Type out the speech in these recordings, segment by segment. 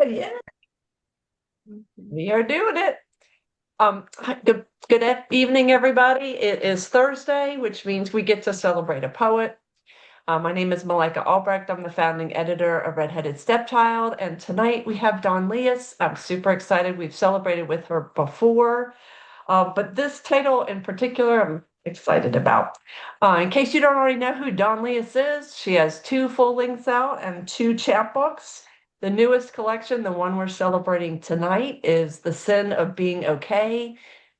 Yeah, we are doing it. Good evening, everybody. It is Thursday, which means we get to celebrate a poet. My name is Malika Albrecht. I'm the founding editor of Redheaded Stepchild, and tonight we have Dawn Leas. I'm super excited. We've celebrated with her before, but this title in particular, I'm excited about. In case you don't already know who Dawn Leas is, she has 2 full lengths out and 2 chapbooks. The newest collection, the one we're celebrating tonight, is The Sin of Being Okay.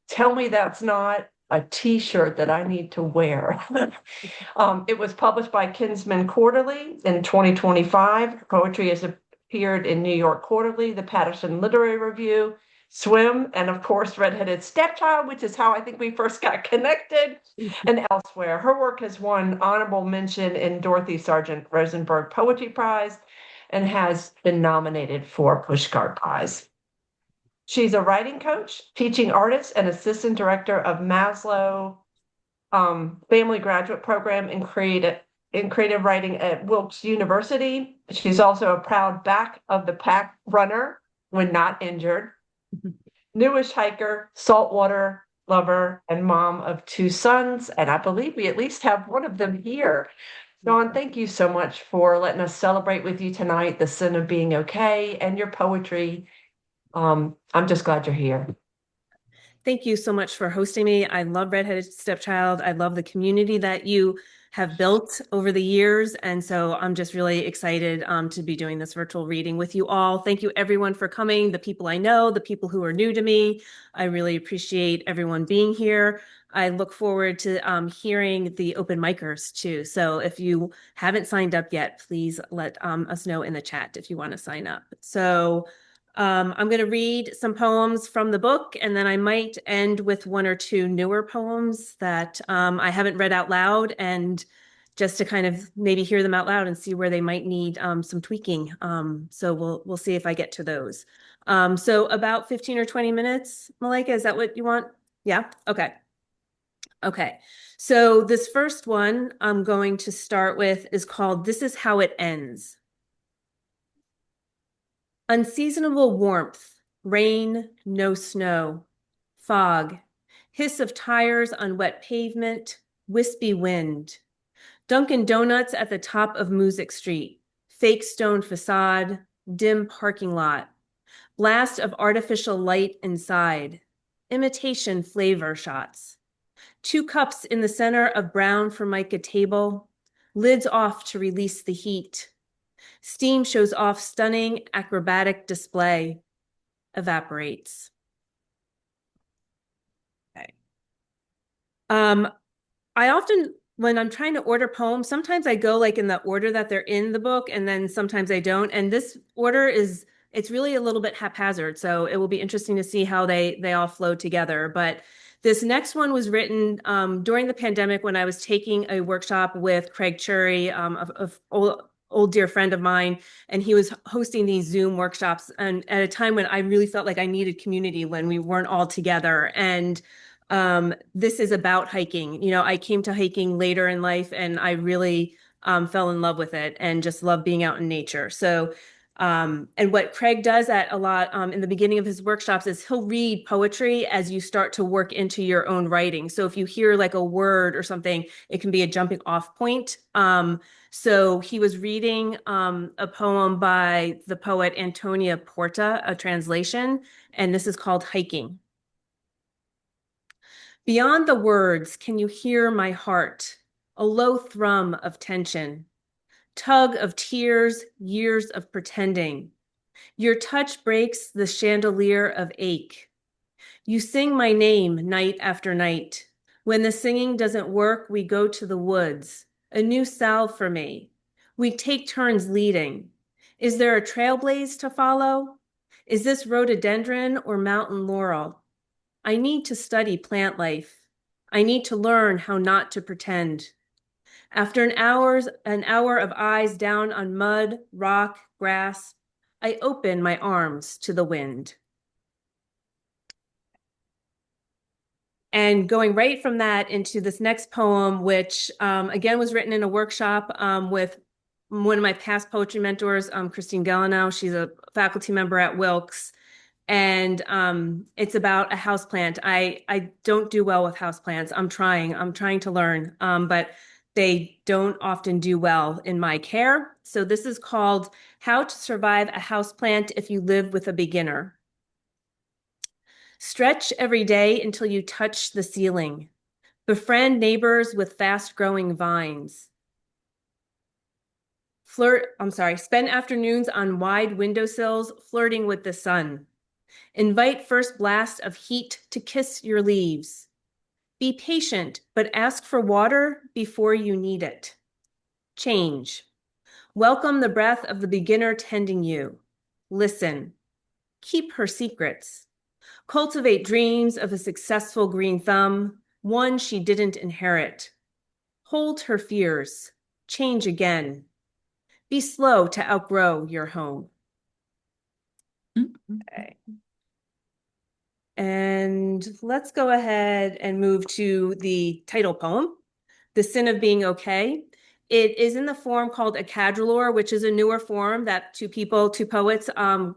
Tell me that's not a t-shirt that I need to wear. It was published by Kinsman Quarterly in 2025. Poetry has appeared in New York Quarterly, the Paterson Literary Review, SWWIM, and of course, Redheaded Stepchild, which is how I think we first got connected, and elsewhere. Her work has won honorable mention in Dorothy Sargent Rosenberg Poetry Prize and has been nominated for Pushcart Prize. She's a writing coach, teaching artist, and assistant director of Maslow Family Graduate Program in creative writing at Wilkes University. She's also a proud back of the pack runner when not injured, newish hiker, saltwater lover, and mom of 2 sons. And I believe we at least have one of them here. Dawn, thank you so much for letting us celebrate with you tonight, The Sin of Being Okay, and your poetry. I'm just glad you're here. Thank you so much for hosting me. I love Redheaded Stepchild. I love the community that you have built over the years. And so I'm just really excited to be doing this virtual reading with you all. Thank you everyone for coming, the people I know, the people who are new to me. I really appreciate everyone being here. I look forward to hearing the open micers too. So if you haven't signed up yet, please let us know in the chat if you want to sign up. So I'm going to read some poems from the book, and then I might end with 1 or 2 newer poems that I haven't read out loud, and just to kind of maybe hear them out loud and see where they might need some tweaking. So we'll see if I get to those. So about 15 or 20 minutes, Malika, is that what you want? Yeah? Okay. Okay. So this first one I'm going to start with is called This Is How It Ends. Unseasonable warmth, rain, no snow, fog, hiss of tires on wet pavement, wispy wind. Dunkin' Donuts at the top of Music Street, fake stone facade, dim parking lot, blast of artificial light inside, imitation flavor shots. 2 cups in the center of brown Formica table, lids off to release the heat. Steam shows off stunning acrobatic display, evaporates. Okay. I often, when I'm trying to order poems, sometimes I go like in the order that they're in the book, and then sometimes I don't. And this order it's really a little bit haphazard. So it will be interesting to see how they all flow together. But this next one was written during the pandemic when I was taking a workshop with Craig Chury, old dear friend of mine, and he was hosting these Zoom workshops, and at a time when I really felt like I needed community when we weren't all together. And this is about hiking. You know, I came to hiking later in life, and I really fell in love with it and just love being out in nature. So and what Craig does at a lot in the beginning of his workshops is he'll read poetry as you start to work into your own writing. So if you hear like a word or something, it can be a jumping off point. So he was reading a poem by the poet Antonia Porta, a translation, and this is called Hiking. Beyond the words, can you hear my heart? A low thrum of tension. Tug of tears, years of pretending. Your touch breaks the chandelier of ache. You sing my name night after night. When the singing doesn't work, we go to the woods. A new salve for me. We take turns leading. Is there a trailblaze to follow? Is this rhododendron or mountain laurel? I need to study plant life. I need to learn how not to pretend. After an hour of eyes down on mud, rock, grass, I open my arms to the wind. And going right from that into this next poem, which again was written in a workshop with one of my past poetry mentors, Christine Delano. She's a faculty member at Wilkes, and it's about a houseplant. I don't do well with houseplants. I'm trying to learn, but they don't often do well in my care. So this is called How to Survive a Houseplant If You Live with a Beginner. Stretch every day until you touch the ceiling. Befriend neighbors with fast-growing vines. Spend afternoons on wide windowsills flirting with the sun. Invite first blast of heat to kiss your leaves. Be patient, but ask for water before you need it. Change. Welcome the breath of the beginner tending you. Listen. Keep her secrets. Cultivate dreams of a successful green thumb, one she didn't inherit. Hold her fears. Change again. Be slow to outgrow your home. Okay. And let's go ahead and move to the title poem, The Sin of Being Okay. It is in the form called a cadrolor, which is a newer form that two poets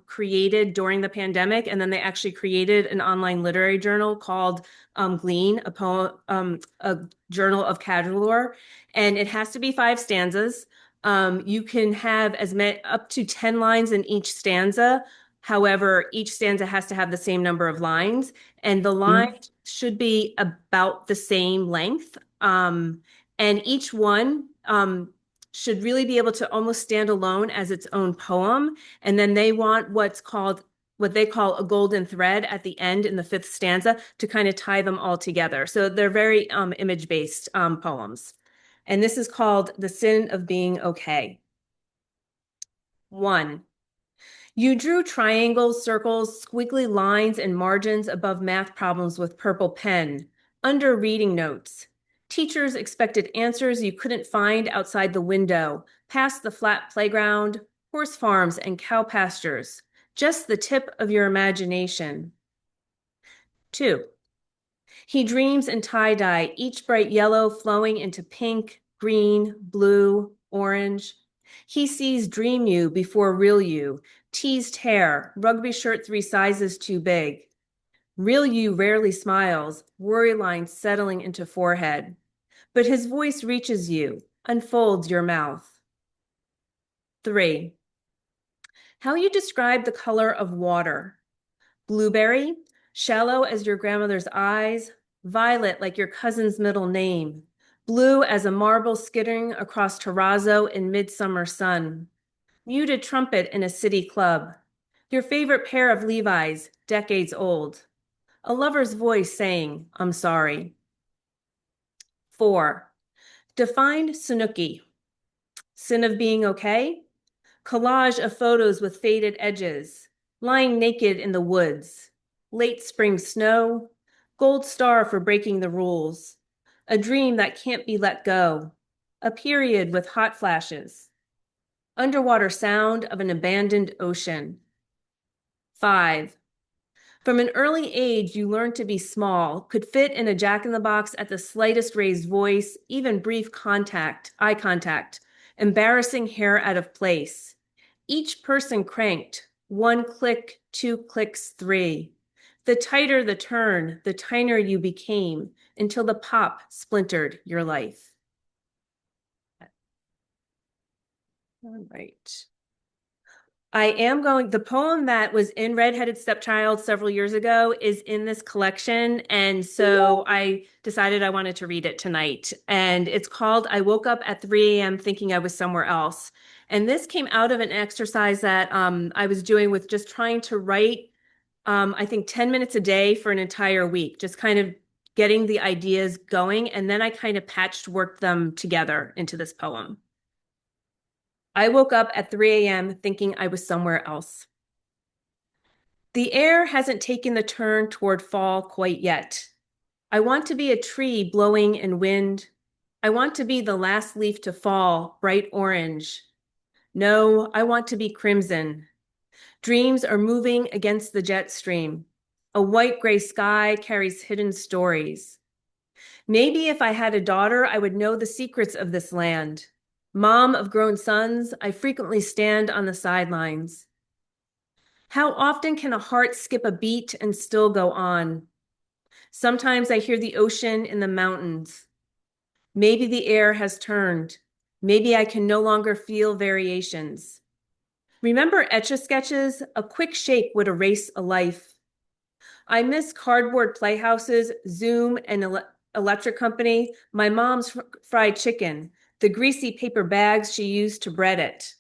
created during the pandemic. And then they actually created an online literary journal called Glean, a journal of cadrolor. And it has to be 5 stanzas. You can have up to 10 lines in each stanza. However, each stanza has to have the same number of lines, and the lines should be about the same length. And each one should really be able to almost stand alone as its own poem. And then they want what they call a golden thread at the end in the 5th stanza to kind of tie them all together. So they're very image-based poems. And this is called The Sin of Being Okay. 1. You drew triangles, circles, squiggly lines, and margins above math problems with purple pen, under reading notes. Teachers expected answers you couldn't find outside the window, past the flat playground, horse farms, and cow pastures, just the tip of your imagination. 2. He dreams in tie-dye, each bright yellow flowing into pink, green, blue, orange. He sees dream you before real you, teased hair, rugby shirt 3 sizes too big. Real you rarely smiles, worry lines settling into forehead. But his voice reaches you, unfolds your mouth. 3. How you describe the color of water. Blueberry, shallow as your grandmother's eyes, violet like your cousin's middle name, blue as a marble skittering across terrazzo in midsummer sun, muted trumpet in a city club, your favorite pair of Levi's, decades old, a lover's voice saying, I'm sorry. 4. Defined Sunuki. Sin of being okay? Collage of photos with faded edges, lying naked in the woods, late spring snow, gold star for breaking the rules, a dream that can't be let go, a period with hot flashes, underwater sound of an abandoned ocean. 5. From an early age, you learned to be small, could fit in a jack-in-the-box at the slightest raised voice, even brief eye contact, embarrassing hair out of place. Each person cranked, 1 click, 2 clicks, 3. The tighter the turn, the tinier you became, until the pop splintered your life. All right. The poem that was in Redheaded Stepchild several years ago is in this collection. And so I decided I wanted to read it tonight. And it's called I Woke Up at 3 a.m. Thinking I Was Somewhere Else. And this came out of an exercise that I was doing with just trying to write, I think 10 minutes a day for an entire week, just kind of getting the ideas going. And then I kind of patchworked them together into this poem. I woke up at 3 a.m. thinking I was somewhere else. The air hasn't taken the turn toward fall quite yet. I want to be a tree blowing in wind. I want to be the last leaf to fall, bright orange. No, I want to be crimson. Dreams are moving against the jet stream. A white-gray sky carries hidden stories. Maybe if I had a daughter, I would know the secrets of this land. Mom of grown sons, I frequently stand on the sidelines. How often can a heart skip a beat and still go on? Sometimes I hear the ocean in the mountains. Maybe the air has turned. Maybe I can no longer feel variations. Remember Etch-a-Sketches? A quick shake would erase a life. I miss cardboard playhouses, Zoom, and electric company, my mom's fried chicken, the greasy paper bags she used to bread it.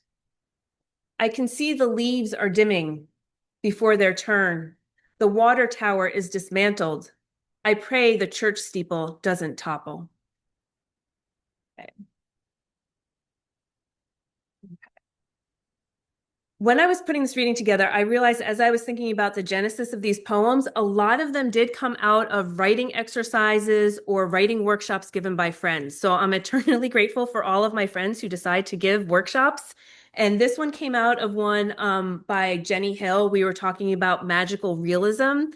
I can see the leaves are dimming before their turn. The water tower is dismantled. I pray the church steeple doesn't topple. Okay. When I was putting this reading together, I realized as I was thinking about the genesis of these poems, a lot of them did come out of writing exercises or writing workshops given by friends. So I'm eternally grateful for all of my friends who decide to give workshops. And this one came out of one by Jenny Hill. We were talking about magical realism.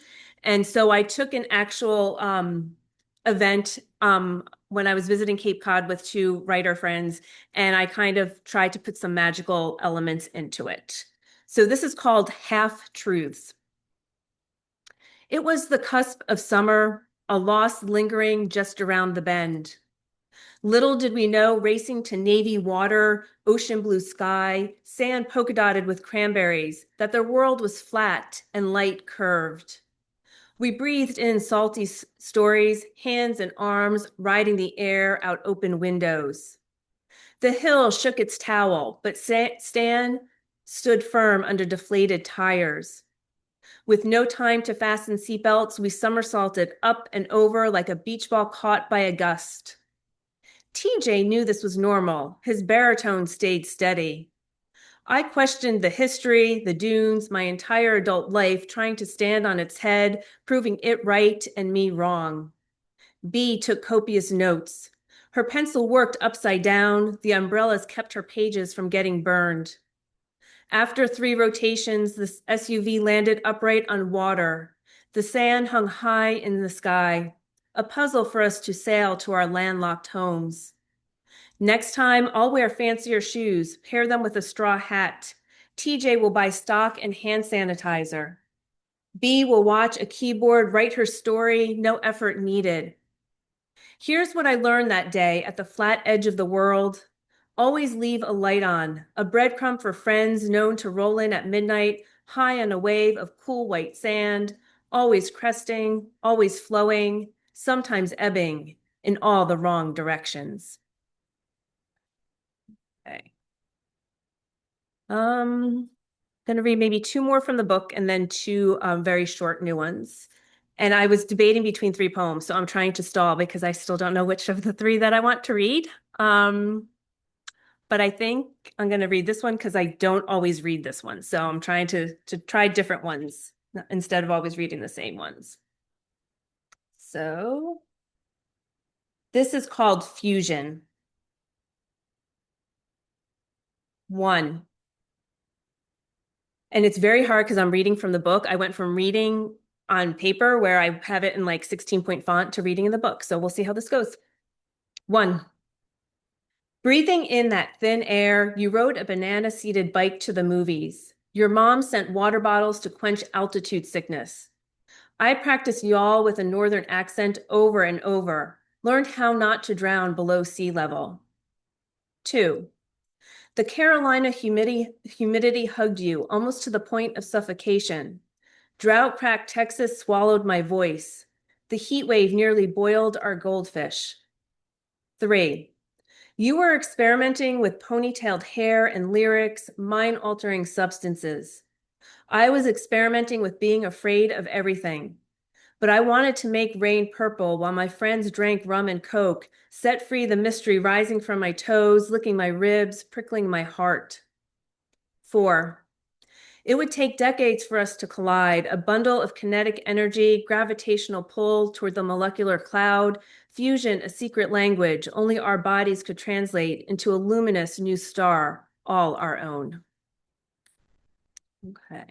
And so I took an actual event when I was visiting Cape Cod with two writer friends, and I kind of tried to put some magical elements into it. So this is called Half Truths. It was the cusp of summer, a loss lingering just around the bend. Little did we know, racing to navy water, ocean blue sky, sand polka dotted with cranberries, that the world was flat and light curved. We breathed in salty stories, hands and arms riding the air out open windows. The hill shook its towel, but Stan stood firm under deflated tires. With no time to fasten seatbelts, we somersaulted up and over like a beach ball caught by a gust. TJ knew this was normal. His baritone stayed steady. I questioned the history, the dunes, my entire adult life, trying to stand on its head, proving it right and me wrong. B took copious notes. Her pencil worked upside down. The umbrellas kept her pages from getting burned. After 3 rotations, the SUV landed upright on water. The sand hung high in the sky, a puzzle for us to sail to our landlocked homes. Next time, I'll wear fancier shoes, pair them with a straw hat. TJ will buy stock and hand sanitizer. B will watch a keyboard, write her story, no effort needed. Here's what I learned that day at the flat edge of the world. Always leave a light on, a breadcrumb for friends known to roll in at midnight, high on a wave of cool white sand, always cresting, always flowing, sometimes ebbing in all the wrong directions. Okay. Gonna read maybe 2 more from the book and then 2 very short new ones. And I was debating between 3 poems, so I'm trying to stall because I still don't know which of the 3 that I want to read. But I think I'm gonna read this one because I don't always read this one. So I'm trying to try different ones instead of always reading the same ones. So this is called Fusion. 1. And it's very hard because I'm reading from the book. I went from reading on paper where I have it in like 16-point font to reading in the book. So we'll see how this goes. 1. Breathing in that thin air, you rode a banana-seated bike to the movies. Your mom sent water bottles to quench altitude sickness. I practiced y'all with a northern accent over and over, learned how not to drown below sea level. 2. The Carolina humidity hugged you almost to the point of suffocation. Drought-cracked Texas swallowed my voice. The heat wave nearly boiled our goldfish. 3. You were experimenting with ponytailed hair and lyrics, mind-altering substances. I was experimenting with being afraid of everything. But I wanted to make rain purple while my friends drank rum and coke, set free the mystery rising from my toes, licking my ribs, prickling my heart. 4. It would take decades for us to collide, a bundle of kinetic energy, gravitational pull toward the molecular cloud, fusion, a secret language only our bodies could translate into a luminous new star, all our own. Okay.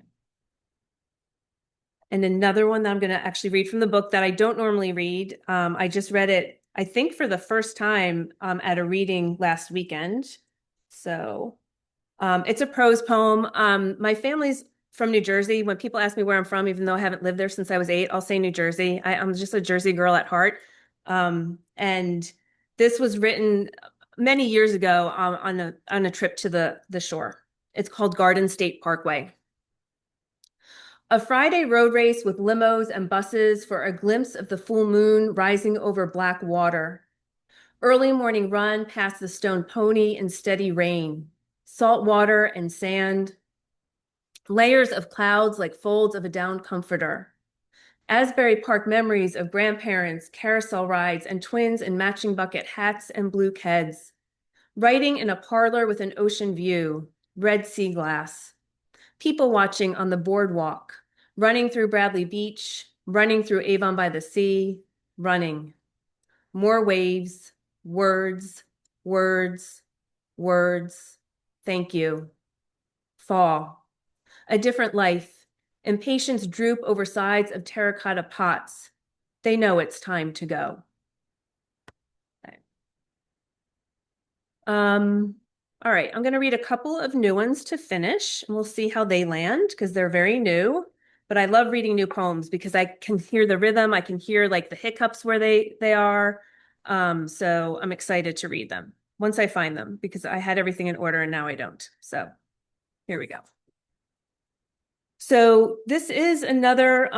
And another one that I'm going to actually read from the book that I don't normally read. I just read it, I think, for the first time at a reading last weekend. So it's a prose poem. My family's from New Jersey. When people ask me where I'm from, even though I haven't lived there since I was 8, I'll say New Jersey. I'm just a Jersey girl at heart. And this was written many years ago on a trip to the shore. It's called Garden State Parkway. A Friday road race with limos and buses for a glimpse of the full moon rising over black water. Early morning run past the stone pony in steady rain. Salt water and sand. Layers of clouds like folds of a down comforter. Asbury Park memories of grandparents, carousel rides, and twins in matching bucket hats and blue keds. Writing in a parlor with an ocean view. Red sea glass. People watching on the boardwalk, running through Bradley Beach, running through Avon by the Sea, running. More waves, words, words, words. Thank you. Fall. A different life. Impatience droop over sides of terracotta pots. They know it's time to go. All right, I'm going to read a couple of new ones to finish, and we'll see how they land because they're very new. But I love reading new poems because I can hear the rhythm. I can hear like the hiccups where they are. So I'm excited to read them once I find them because I had everything in order and now I don't. So here we go. So this is another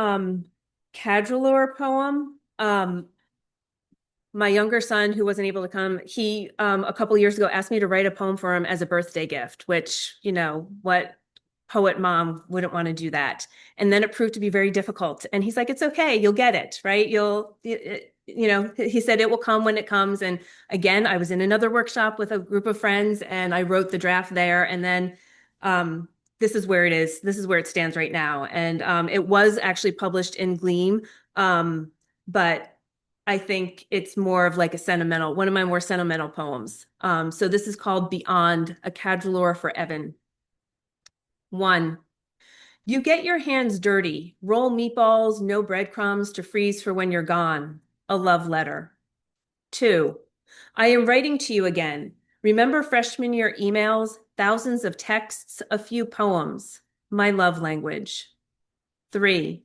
Cadrelor poem. My younger son, who wasn't able to come, he a couple years ago asked me to write a poem for him as a birthday gift, which, you know, what poet mom wouldn't want to do that? And then it proved to be very difficult. And he's like, it's okay, you'll get it, right? You know, he said it will come when it comes. And again, I was in another workshop with a group of friends and I wrote the draft there. And then this is where it is. This is where it stands right now. And it was actually published in Gleam, but I think it's more of like one of my more sentimental poems. So this is called Beyond, a Cadrelor for Evan. 1. You get your hands dirty, roll meatballs, no breadcrumbs to freeze for when you're gone. A love letter. 2. I am writing to you again. Remember freshman year emails, thousands of texts, a few poems. My love language. 3.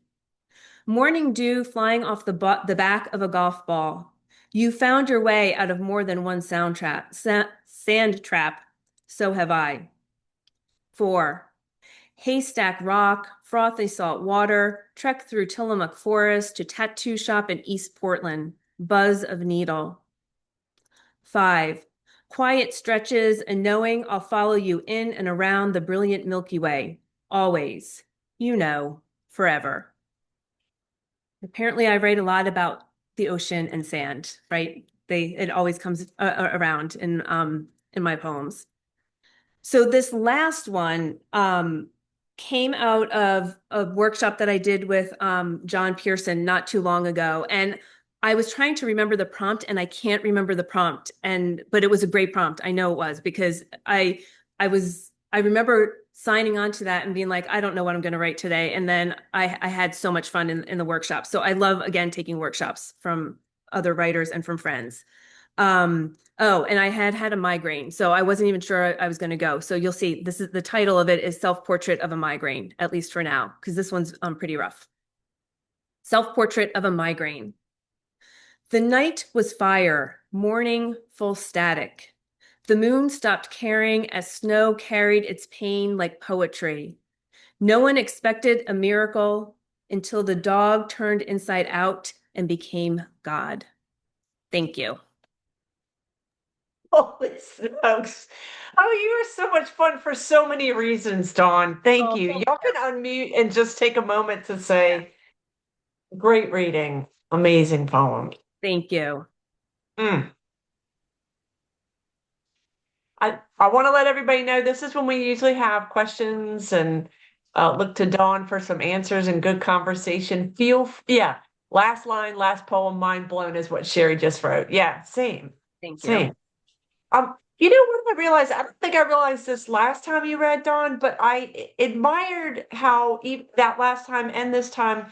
Morning dew flying off the back of a golf ball. You found your way out of more than one sand trap. So have I. 4. Haystack Rock, frothy salt water, trek through Tillamook Forest to tattoo shop in East Portland. Buzz of needle. 5. Quiet stretches and knowing I'll follow you in and around the brilliant Milky Way. Always. You know, forever. Apparently, I write a lot about the ocean and sand, right? It always comes around in my poems. So this last one came out of a workshop that I did with John Pearson not too long ago, and I was trying to remember the prompt, and I can't remember the prompt, but it was a great prompt. I know it was because I remember signing on to that and being like, I don't know what I'm going to write today. And then I had so much fun in the workshop. So I love, again, taking workshops from other writers and from friends. And I had a migraine, so I wasn't even sure I was going to go. So you'll see, this is the title of it is Self-Portrait of a Migraine, at least for now, because this one's pretty rough. Self-Portrait of a Migraine. The night was fire, morning full static. The moon stopped caring as snow carried its pain like poetry. No one expected a miracle until the dog turned inside out and became God. Thank you. Holy smokes. Oh, you are so much fun for so many reasons, Dawn. Thank you. Y'all can unmute and just take a moment to say, great reading, amazing poem. Thank you. I want to let everybody know this is when we usually have questions and look to Dawn for some answers and good conversation. Last line, last poem, mind blown is what Sherry just wrote. Yeah, same. Thank you. Same. You know what I realized? I don't think I realized this last time you read, Dawn, but I admired how that last time and this time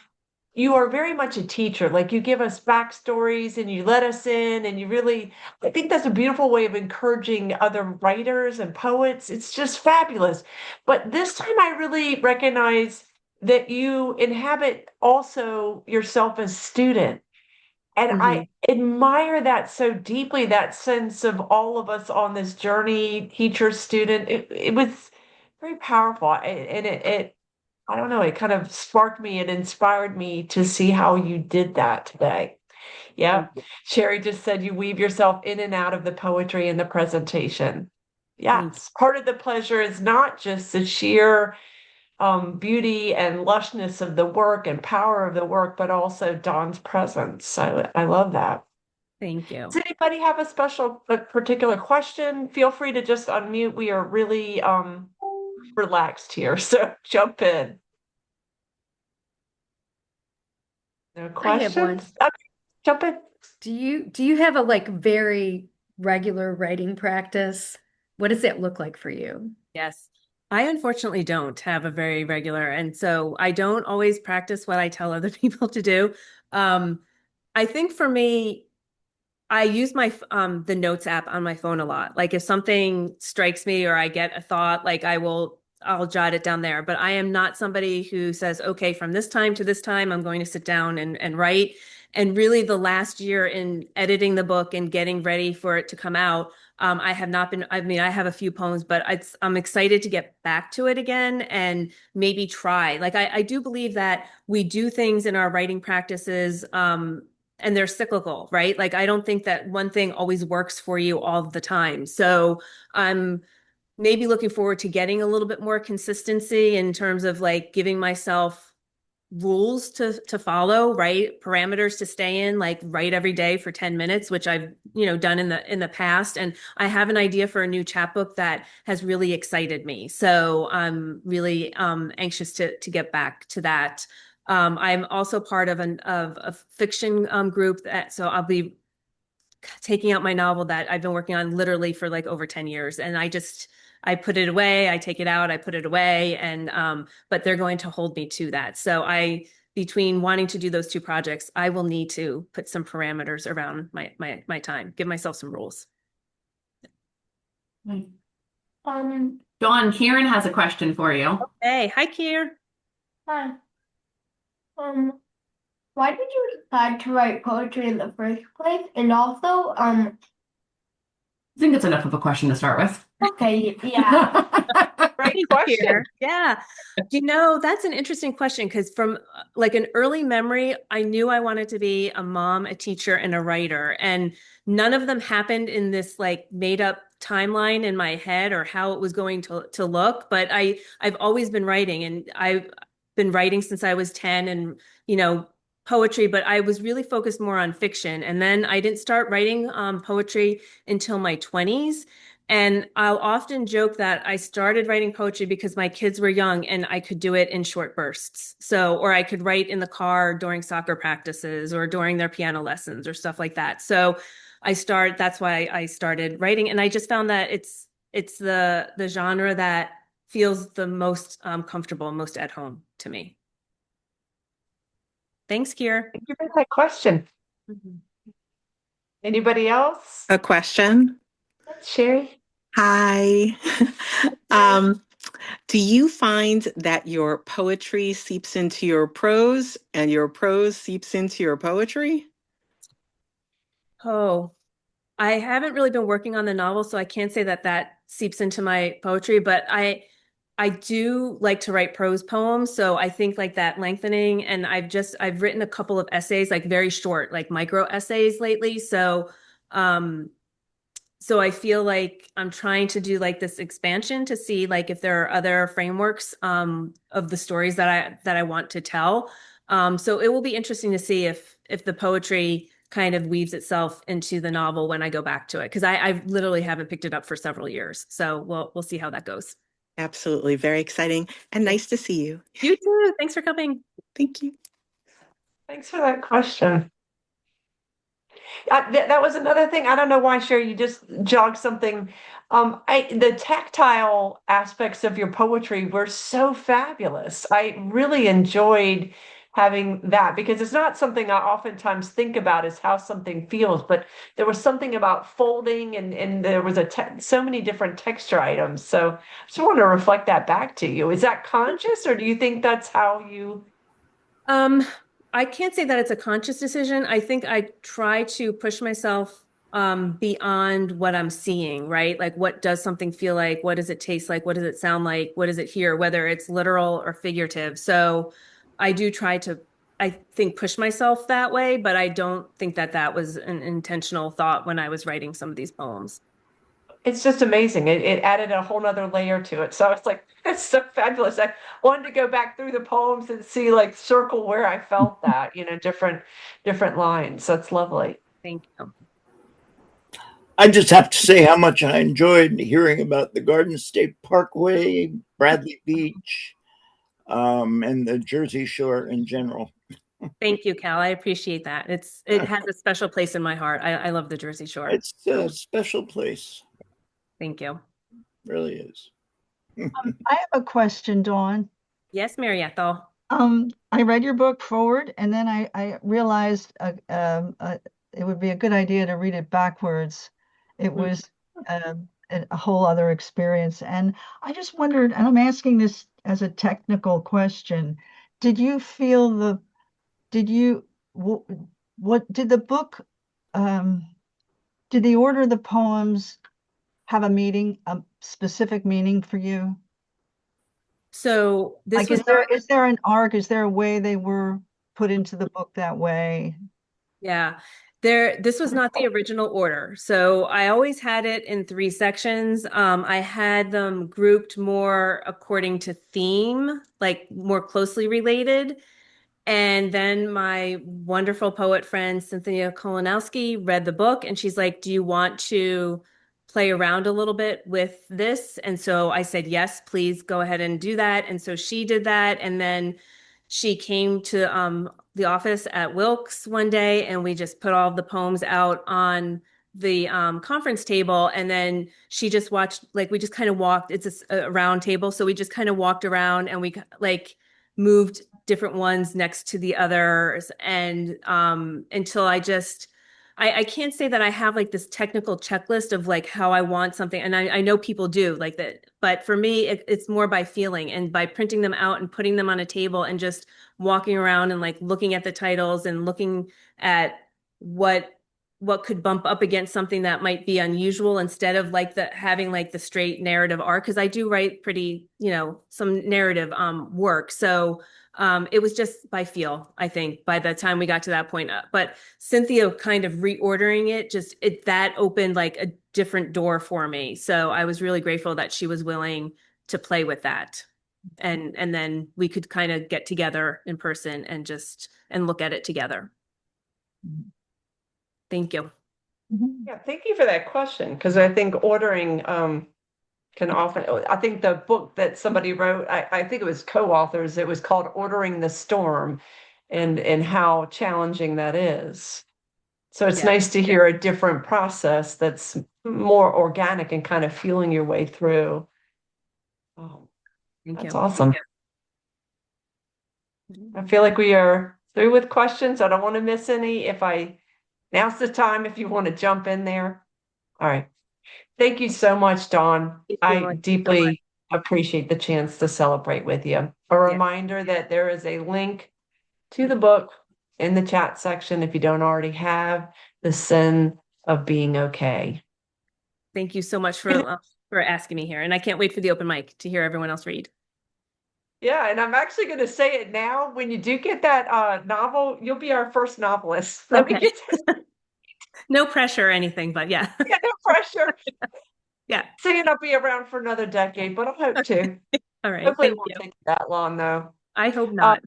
you are very much a teacher. Like you give us backstories and you let us in, and you really, I think that's a beautiful way of encouraging other writers and poets. It's just fabulous. But this time I really recognize that you inhabit also yourself as student. And I Mhm. admire that so deeply, that sense of all of us on this journey, teacher, student. It was very powerful. And it I don't know, it kind of sparked me, it inspired me to see how you did that today. Yeah. Thank you. Sherry just said you weave yourself in and out of the poetry in the presentation. Thank you. Yes. Part of the pleasure is not just the sheer beauty and lushness of the work and power of the work, but also Dawn's presence. So I love that. Thank you. Does anybody have a particular question? Feel free to just unmute. We are really relaxed here, so jump in. No I have one. questions? Okay, jump in. Do you have a like very regular writing practice? What does that look like for you? Yes. I unfortunately don't have a very regular, and so I don't always practice what I tell other people to do. Um, I think for me, I use the notes app on my phone a lot. Like if something strikes me or I get a thought, like I'll jot it down there. But I am not somebody who says, okay, from this time to this time, I'm going to sit down and write. And really the last year in editing the book and getting ready for it to come out, I have not been, I mean, I have a few poems, but I'm excited to get back to it again and maybe try. Like I do believe that we do things in our writing practices, and they're cyclical, right? Like I don't think that one thing always works for you all the time. So I'm maybe looking forward to getting a little bit more consistency in terms of like giving myself rules to follow, right? Parameters to stay in, like write every day for 10 minutes, which I've, done in the past. And I have an idea for a new chapbook that has really excited me. So I'm really anxious to get back to that. I'm also part of a fiction group so I'll be taking out my novel that I've been working on literally for like over 10 years. And I put it away, I take it out, I put it away. And, but they're going to hold me to that. So between wanting to do those two projects, I will need to put some parameters around my time, give myself some rules. Dawn, Karen has a question for you. Hey, hi, Kier. Hi. Why did you decide to write poetry in the first place? And also, I think it's enough of a question to start with. okay, yeah. Great Thank you, question. Kier. Yeah. That's an interesting question because from like an early memory, I knew I wanted to be a mom, a teacher, and a writer. And none of them happened in this like made up timeline in my head or how it was going to look. But I've always been writing, and I've been writing since I was 10 and, poetry, but I was really focused more on fiction. And then I didn't start writing poetry until my 20s. And I'll often joke that I started writing poetry because my kids were young and I could do it in short bursts. So, or I could write in the car during soccer practices or during their piano lessons or stuff like that. So that's why I started writing. And I just found that it's the genre that feels the most comfortable, most at home to me. Thanks, Kier. Thank you for that question. Anybody else? A question. Sherry? Hi. Do you find that your poetry seeps into your prose and your prose seeps into your poetry? Oh, I haven't really been working on the novel, so I can't say that seeps into my poetry, but I do like to write prose poems. So I think like that lengthening, and I've written a couple of essays, like very short, like micro essays lately. So I feel like I'm trying to do like this expansion to see like if there are other frameworks of the stories that I want to tell. So it will be interesting to see if the poetry kind of weaves itself into the novel when I go back to it, because I literally haven't picked it up for several years. So we'll see how that goes. Absolutely. Very exciting and nice to see you. You too. Thanks for coming. Thank you. Thanks for that question. That was another thing. I don't know why, Sherry, you just jogged something. The tactile aspects of your poetry were so fabulous. I really enjoyed having that, because it's not something I oftentimes think about is how something feels, but there was something about folding and there was so many different texture items. So I just want to reflect that back to you. Is that conscious, or do you think that's how you? I can't say that it's a conscious decision. I think I try to push myself beyond what I'm seeing, right? Like, what does something feel like? What does it taste like? What does it sound like? What does it hear, whether it's literal or figurative? So I do try to, I think, push myself that way, but I don't think that that was an intentional thought when I was writing some of these poems. It's just amazing. It added a whole nother layer to it. So it's like, it's so fabulous. I wanted to go back through the poems and see, like, circle where I felt that, different lines. So it's lovely. Thank you. I just have to say how much I enjoyed hearing about the Garden State Parkway, Bradley Beach, and the Jersey Shore in general. Thank you, Cal. I appreciate that. It has a special place in my heart. I love the Jersey Shore. It's a special place. Thank you. Really is. I have a question, Dawn. Yes, Mary Ethel. I read your book forward, and then I realized it would be a good idea to read it backwards. It was a whole other experience, and I just wondered, and I'm asking this as a technical question: did you feel what did the book? Did the order of the poems have a specific meaning for you? So this Like, was is there an arc? Is there a way they were put into the book that way? Yeah, this was not the original order. So I always had it in 3 sections. I had them grouped more according to theme, like more closely related. And then my wonderful poet friend, Cynthia Kolonowski, read the book and she's like, do you want to play around a little bit with this? And so I said, yes, please go ahead and do that. And so she did that. And then she came to the office at Wilkes one day and we just put all of the poems out on the conference table. And then she just watched, like, we just kind of walked, it's a round table. So we just kind of walked around and we like moved different ones next to the others. And until I can't say that I have like this technical checklist of like how I want something. And I know people do like that. But for me, it's more by feeling and by printing them out and putting them on a table and just walking around and like looking at the titles and looking at what could bump up against something that might be unusual instead of like having like the straight narrative arc. Cause I do write pretty, some narrative work. So it was just by feel, I think, by the time we got to that point. But Cynthia kind of reordering it, that opened like a different door for me. So I was really grateful that she was willing to play with that. And then we could kind of get together in person and look at it together. Thank you. Yeah, thank you for that question, because I think ordering can often, I think the book that somebody wrote, I think it was co-authors, it was called Ordering the Storm, and how challenging that is. So it's nice to hear a different process that's more organic and kind of feeling your way through. Oh, that's awesome. I feel like we are through with questions. I don't want to miss any. Now's the time if you want to jump in there. All right. Thank you so much, Dawn. I deeply appreciate the chance to celebrate with you. A reminder that there is a link to the book in the chat section if you don't already have, The Sin of Being Okay. Thank you so much for asking me here. And I can't wait for the open mic to hear everyone else read. Yeah, and I'm actually going to say it now. When you do get that novel, you'll be our first novelist. Okay. No pressure or anything, but yeah. Yeah, no pressure. Yeah. Saying I'll be around for another decade, but I hope to. All right. Hopefully it won't take that long, though. I hope not.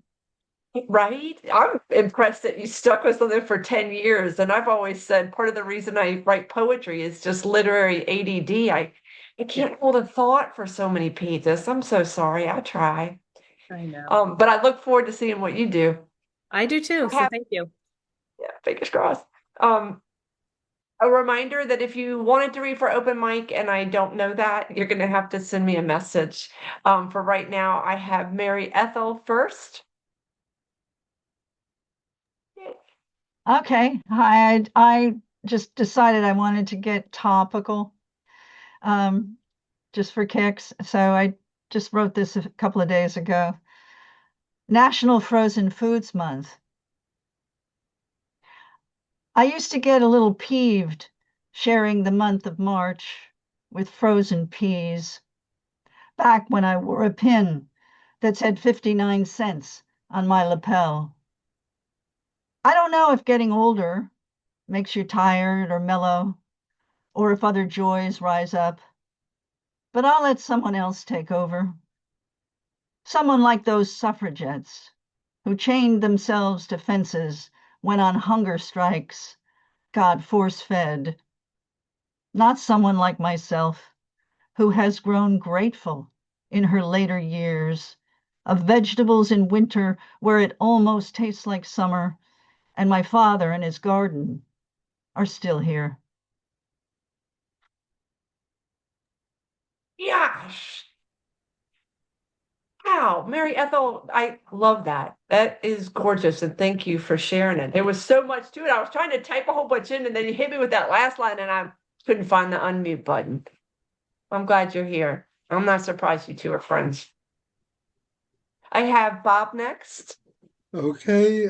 Right? I'm impressed that you stuck with something for 10 years. And I've always said part of the reason I write poetry is just literary ADD. I can't hold a thought for so many pages. I'm so sorry. I try. I know. But I look forward to seeing what you do. I do too. So thank you. Yeah, fingers crossed. A reminder that if you wanted to read for open mic and I don't know that, you're going to have to send me a message. For right now, I have Mary Ethel first. Okay. I just decided I wanted to get topical, um, just for kicks. So I just wrote this a couple of days ago. National Frozen Foods Month. I used to get a little peeved sharing the month of March with frozen peas back when I wore a pin that said 59 cents on my lapel. I don't know if getting older makes you tired or mellow, or if other joys rise up, but I'll let someone else take over. Someone like those suffragettes who chained themselves to fences when on hunger strikes got force-fed. Not someone like myself who has grown grateful in her later years of vegetables in winter where it almost tastes like summer, and my father and his garden are still here. Gosh. Wow, Mary Ethel, I love that. That is gorgeous, and thank you for sharing it. There was so much to it. I was trying to type a whole bunch in, and then you hit me with that last line, and I couldn't find the unmute button. I'm glad you're here. I'm not surprised you two are friends. I have Bob next. Okay,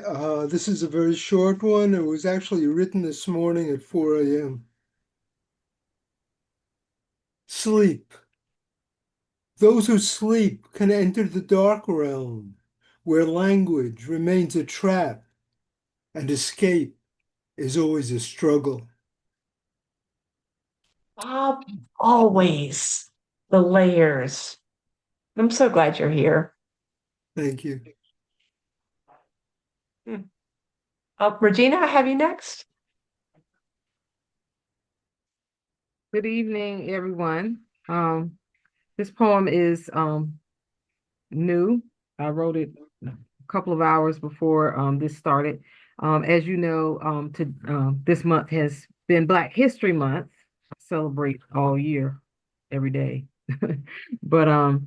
this is a very short one. It was actually written this morning at 4 a.m. Sleep. Those who sleep can enter the dark realm, where language remains a trap and escape is always a struggle. Bob, always the layers. I'm so glad you're here. Thank you. Regina, I have you next. Good evening, everyone. This poem is new. I wrote it a couple of hours before this started. As you know, this month has been Black History Month. I celebrate all year, every day. But I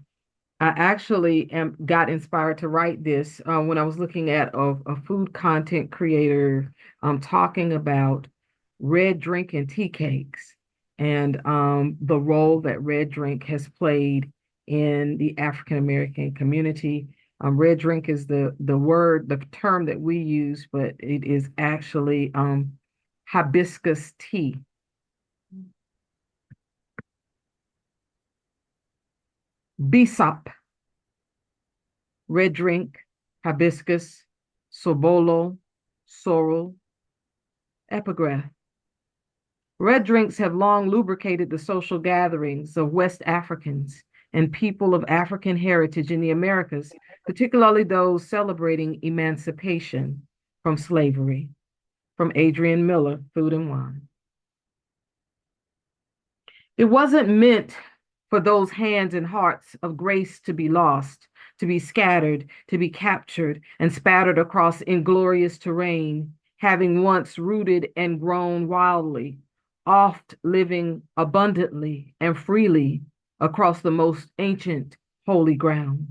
actually got inspired to write this when I was looking at a food content creator talking about red drink and tea cakes and the role that red drink has played in the African American community. Red drink is the term that we use, but it is actually hibiscus tea. Bisop, red drink, hibiscus, sobolo, sorrel, epigraph. Red drinks have long lubricated the social gatherings of West Africans and people of African heritage in the Americas, particularly those celebrating emancipation from slavery. From Adrian Miller, Food and Wine. It wasn't meant for those hands and hearts of grace to be lost, to be scattered, to be captured and spattered across inglorious terrain, having once rooted and grown wildly, oft living abundantly and freely across the most ancient holy ground.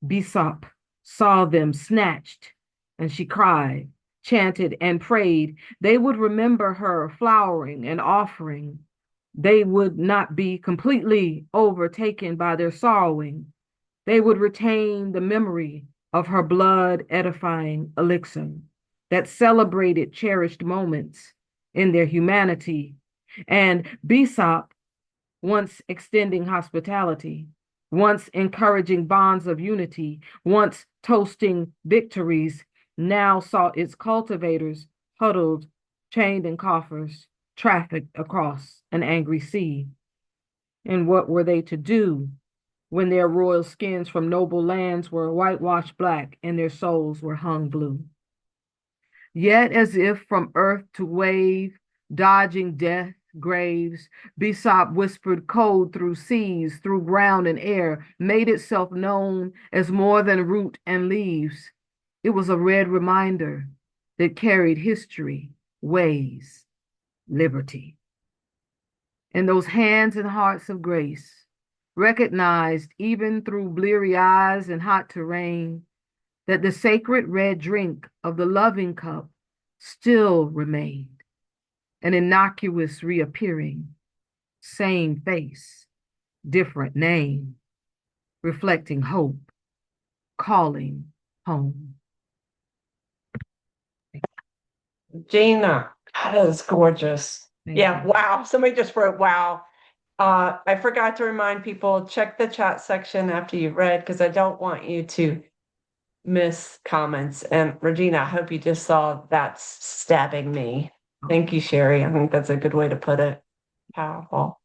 Besop saw them snatched, and she cried, chanted, and prayed they would remember her flowering and offering. They would not be completely overtaken by their sorrowing. They would retain the memory of her blood edifying elixir that celebrated cherished moments in their humanity. And Besop, once extending hospitality, once encouraging bonds of unity, once toasting victories, now saw its cultivators huddled, chained in coffers, trafficked across an angry sea. And what were they to do when their royal skins from noble lands were whitewashed black and their souls were hung blue? Yet as if from earth to wave, dodging death, graves, Besop whispered code through seas, through ground and air, made itself known as more than root and leaves. It was a red reminder that carried history, ways, liberty. And those hands and hearts of grace, recognized even through bleary eyes and hot terrain, that the sacred red drink of the loving cup still remained, an innocuous reappearing, same face, different name, reflecting hope, calling home. Gina, that is gorgeous. Thank Yeah, you. wow. Somebody just wrote wow. I forgot to remind people, check the chat section after you've read, because I don't want you to miss comments. And Regina, I hope you just saw that's stabbing me. Thank you, Sherry. I think that's a good way to put it. Powerful.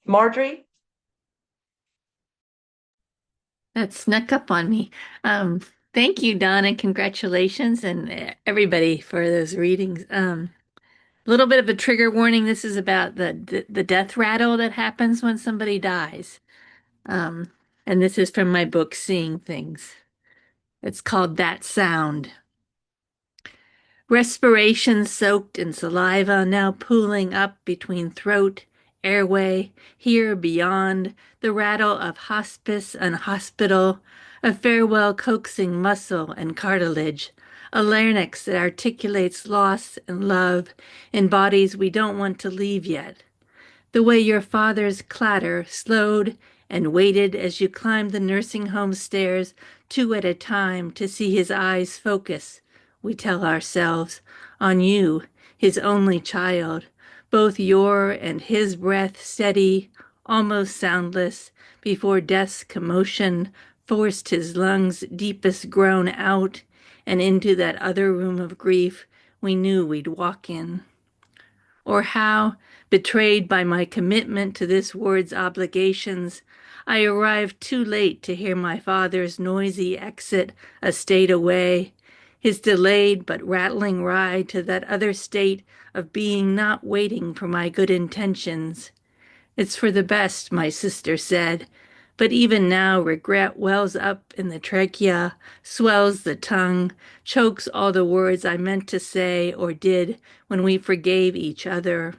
Marjorie? That snuck up on me. Thank you, Dawn, and congratulations and everybody for those readings. A little bit of a trigger warning. This is about the death rattle that happens when somebody dies. And this is from my book, Seeing Things. It's called That Sound. Respiration soaked in saliva now pooling up between throat, airway, here beyond, the rattle of hospice and hospital, a farewell coaxing muscle and cartilage, a larynx that articulates loss and love in bodies we don't want to leave yet. The way your father's clatter slowed and waited as you climbed the nursing home stairs 2 at a time to see his eyes focus, we tell ourselves, on you, his only child, both your and his breath steady, almost soundless, before death's commotion forced his lungs' deepest groan out and into that other room of grief we knew we'd walk in. Or how, betrayed by my commitment to this word's obligations, I arrived too late to hear my father's noisy exit a state away, his delayed but rattling ride to that other state of being not waiting for my good intentions. It's for the best, my sister said, but even now regret wells up in the trachea, swells the tongue, chokes all the words I meant to say or did when we forgave each other.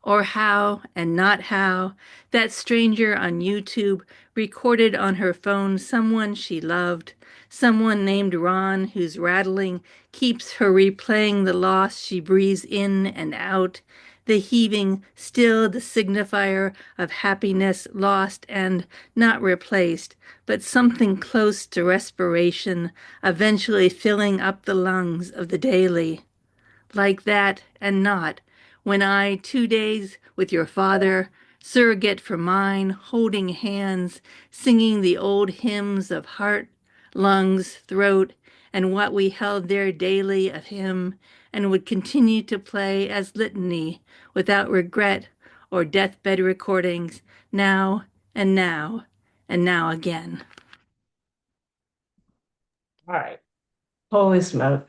Or how, and not how, that stranger on YouTube recorded on her phone someone she loved, someone named Ron, whose rattling keeps her replaying the loss she breathes in and out, the heaving still the signifier of happiness lost and not replaced, but something close to respiration, eventually filling up the lungs of the daily. Like that and not, when I, 2 days with your father, surrogate for mine, holding hands, singing the old hymns of heart, lungs, throat, and what we held there daily of him, and would continue to play as litany without regret or deathbed recordings, now and now and now again. All right. Holy smoke.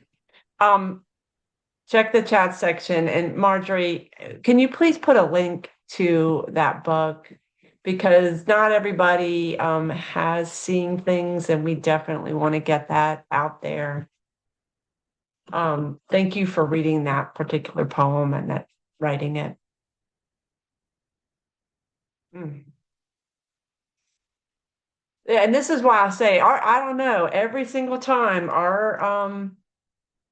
Check the chat section. And Marjorie, can you please put a link to that book? Because not everybody has Seeing Things, and we definitely want to get that out there. Thank you for reading that particular poem and writing it. Yeah, and this is why I say, I don't know, every single time our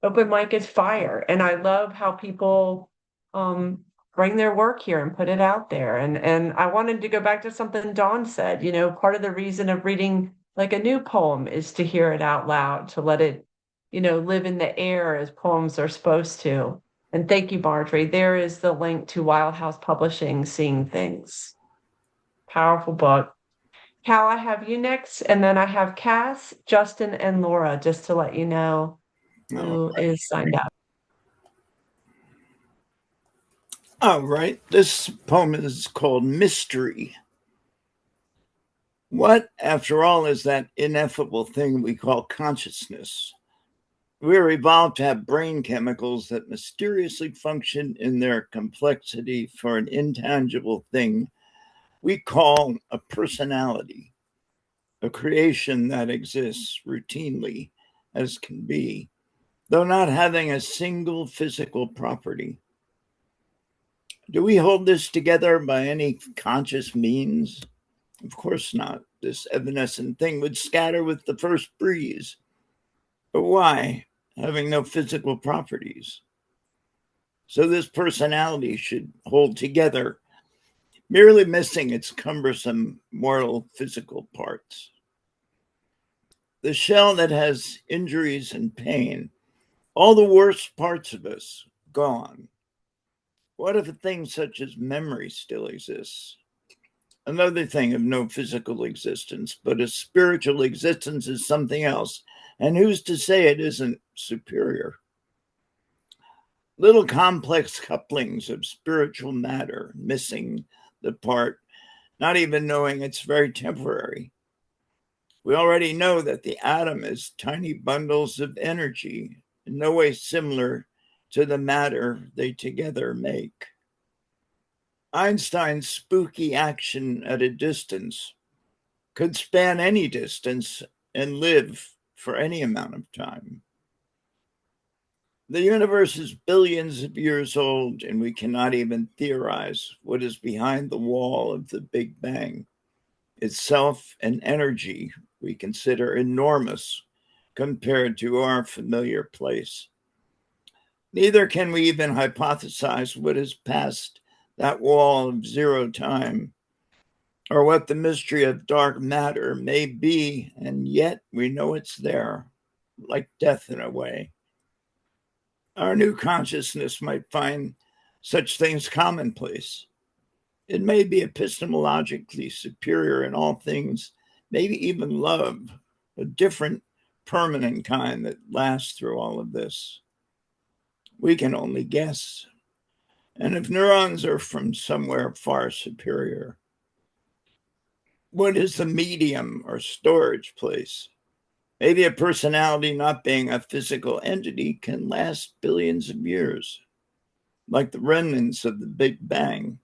open mic is fire. And I love how people bring their work here and put it out there. And I wanted to go back to something Dawn said, part of the reason of reading like a new poem is to hear it out loud, to let it, live in the air as poems are supposed to. And thank you, Marjorie. There is the link to Wild House Publishing, Seeing Things. Powerful book. Cal, I have you next, and then I have Cass, Justin, and Laura, just to let you know who is signed up. All right. This poem is called Mystery. What, after all, is that ineffable thing we call consciousness? We're evolved to have brain chemicals that mysteriously function in their complexity for an intangible thing we call a personality, a creation that exists routinely as can be, though not having a single physical property. Do we hold this together by any conscious means? Of course not. This evanescent thing would scatter with the first breeze. But why, having no physical properties? So this personality should hold together, merely missing its cumbersome mortal physical parts. The shell that has injuries and pain, all the worst parts of us, gone. What if a thing such as memory still exists? Another thing of no physical existence, but a spiritual existence is something else. And who's to say it isn't superior? Little complex couplings of spiritual matter, missing the part, not even knowing it's very temporary. We already know that the atom is tiny bundles of energy, in no way similar to the matter they together make. Einstein's spooky action at a distance could span any distance and live for any amount of time. The universe is billions of years old, and we cannot even theorize what is behind the wall of the Big Bang. Itself an energy we consider enormous compared to our familiar place. Neither can we even hypothesize what is past that wall of zero time, or what the mystery of dark matter may be, and yet we know it's there, like death in a way. Our new consciousness might find such things commonplace. It may be epistemologically superior in all things, maybe even love, a different, permanent kind that lasts through all of this. We can only guess. And if neurons are from somewhere far superior, what is the medium or storage place? Maybe a personality not being a physical entity can last billions of years, like the remnants of the Big Bang.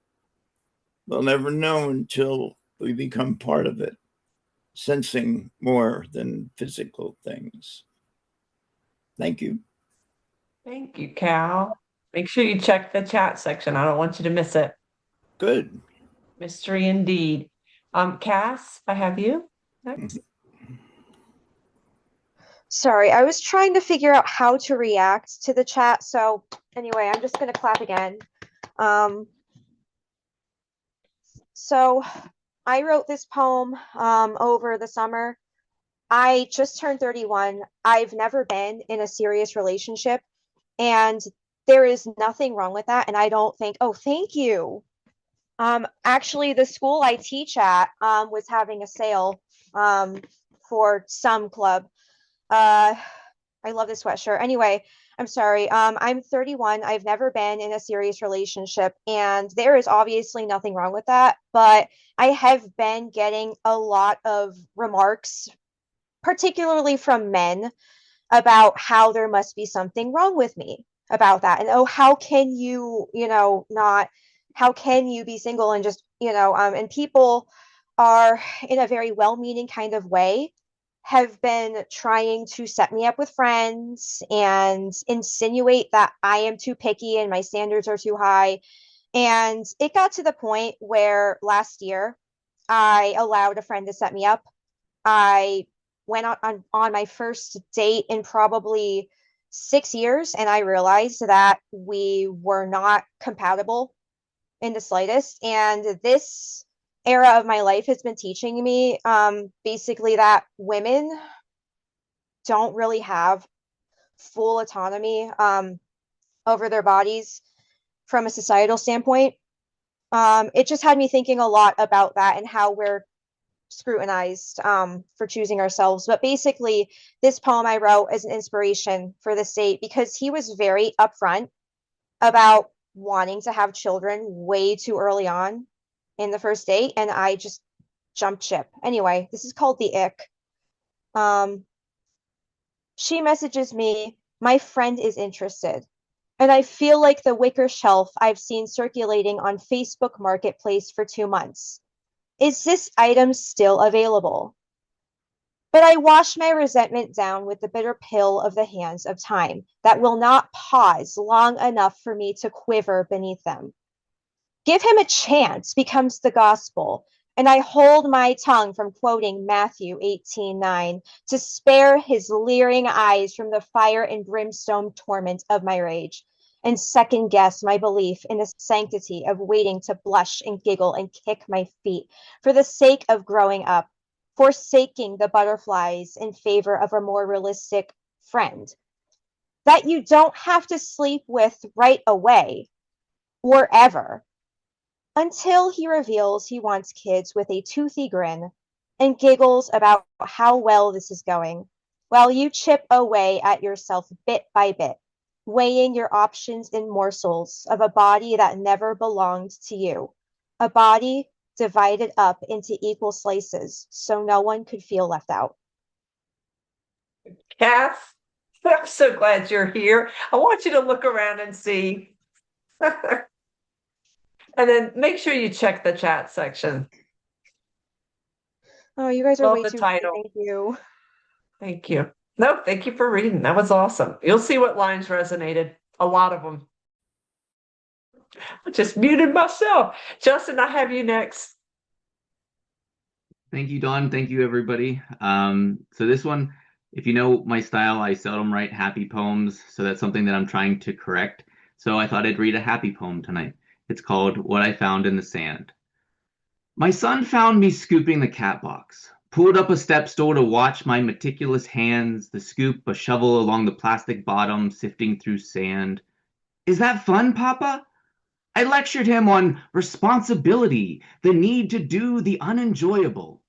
We'll never know until we become part of it, sensing more than physical things. Thank you. Thank you, Cal. Make sure you check the chat section. I don't want you to miss it. Good. Mystery indeed. Cass, I have you next. Sorry, I was trying to figure out how to react to the chat. So anyway, I'm just going to clap again. So I wrote this poem over the summer. I just turned 31. I've never been in a serious relationship, and there is nothing wrong with that. And I don't think, oh, thank you. Actually, the school I teach at was having a sale for some club. I love this sweatshirt. Anyway, I'm sorry. I'm 31. I've never been in a serious relationship, and there is obviously nothing wrong with that. But I have been getting a lot of remarks, particularly from men, about how there must be something wrong with me about that. And oh, how can you, how can you be single and just, and people are in a very well-meaning kind of way have been trying to set me up with friends and insinuate that I am too picky and my standards are too high. And it got to the point where last year I allowed a friend to set me up. I went out on my first date in probably 6 years, and I realized that we were not compatible in the slightest. And this era of my life has been teaching me basically that women don't really have full autonomy over their bodies from a societal standpoint. It just had me thinking a lot about that and how we're scrutinized for choosing ourselves. But basically, this poem I wrote as an inspiration for the state because he was very upfront about wanting to have children way too early on in the first date, and I just jumped ship. Anyway, this is called The Ick. She messages me, my friend is interested, and I feel like the wicker shelf I've seen circulating on Facebook Marketplace for 2 months. Is this item still available? But I wash my resentment down with the bitter pill of the hands of time that will not pause long enough for me to quiver beneath them. Give him a chance becomes the gospel, and I hold my tongue from quoting Matthew 18:9 to spare his leering eyes from the fire and brimstone torment of my rage, and second guess my belief in the sanctity of waiting to blush and giggle and kick my feet for the sake of growing up, forsaking the butterflies in favor of a more realistic friend that you don't have to sleep with right away or ever, until he reveals he wants kids with a toothy grin and giggles about how well this is going, while you chip away at yourself bit by bit, weighing your options in morsels of a body that never belonged to you, a body divided up into equal slices so no one could feel left out. Cass, I'm so glad you're here. I want you to look around and see. And then make sure you check the chat section. Oh, you guys are Love way the too title. Thank you. Thank you. No, thank you for reading. That was awesome. You'll see what lines resonated. A lot of them. I just muted myself. Justin, I have you next. Thank you, Dawn. Thank you, everybody. So this one, if you know my style, I seldom write happy poems, so that's something that I'm trying to correct. So I thought I'd read a happy poem tonight. It's called What I Found in the Sand. My son found me scooping the cat box, pulled up a step stool to watch my meticulous hands, the scoop, a shovel along the plastic bottom, sifting through sand. Is that fun, Papa? I lectured him on responsibility, the need to do the unenjoyable.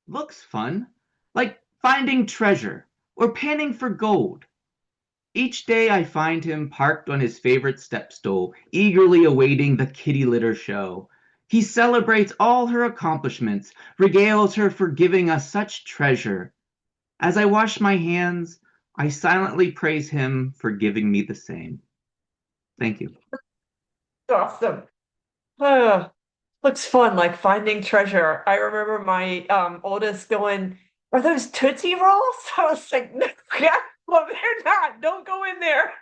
Looks fun, like finding treasure or panning for gold. Each day I find him parked on his favorite step stool, eagerly awaiting the kitty litter show. He celebrates all her accomplishments, regales her for giving us such treasure. As I wash my hands, I silently praise him for giving me the same. Thank you. Awesome. Looks fun, like finding treasure. I remember my oldest going, "Are those Tootsie Rolls?" I was like, "No, well, they're not. Don't go in there."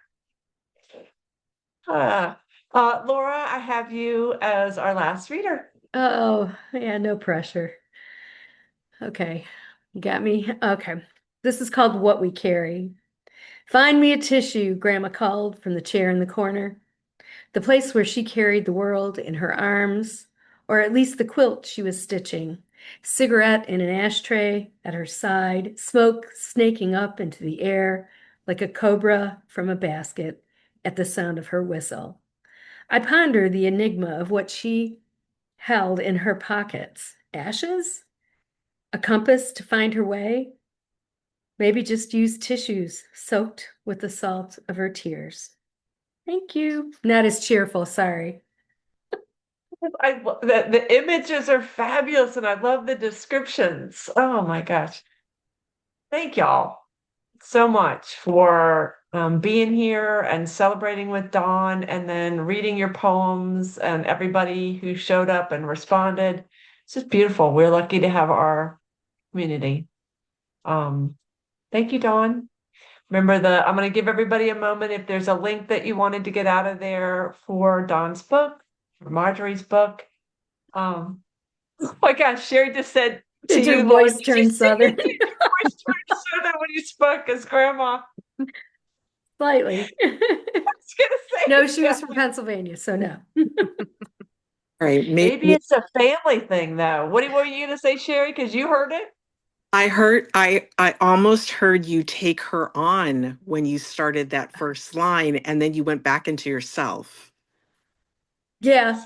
Laura, I have you as our last reader. Oh, yeah, no pressure. Okay, you got me? Okay. This is called What We Carry. Find me a tissue, Grandma called from the chair in the corner. The place where she carried the world in her arms, or at least the quilt she was stitching. Cigarette in an ashtray at her side, smoke snaking up into the air like a cobra from a basket at the sound of her whistle. I ponder the enigma of what she held in her pockets. Ashes? A compass to find her way? Maybe just use tissues soaked with the salt of her tears. Thank you. Not as cheerful, sorry. The images are fabulous and I love the descriptions. Oh my gosh. Thank y'all so much for being here and celebrating with Dawn and then reading your poems and everybody who showed up and responded. It's just beautiful. We're lucky to have our community. Thank you, Dawn. Remember I'm going to give everybody a moment if there's a link that you wanted to get out of there for Dawn's book, for Marjorie's book. Oh my gosh, Sherry just said to Did your you, voice Lauren, turn southern? your voice turned southern when you spoke as grandma. Slightly. I was gonna say No, she was from Pennsylvania, so no. All right, maybe it's a family thing though. What were you gonna say, Sherry? Because you heard it. I almost heard you take her on when you started that first line and then you went back into yourself. Yeah.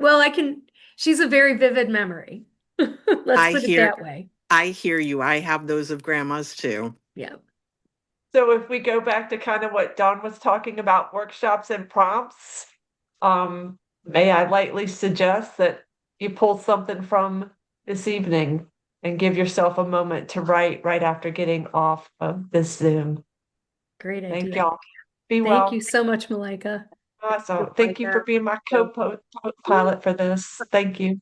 Well, she's a very vivid memory. Let's put it that way. I hear you. I have those of grandmas too. Yeah. So if we go back to kind of what Dawn was talking about, workshops and prompts, may I lightly suggest that you pull something from this evening and give yourself a moment to write right after getting off of this Zoom. Great idea. Thank y'all. Be well. Thank you so much, Malika. Awesome. Thank you for being my co-pilot for this. Thank you.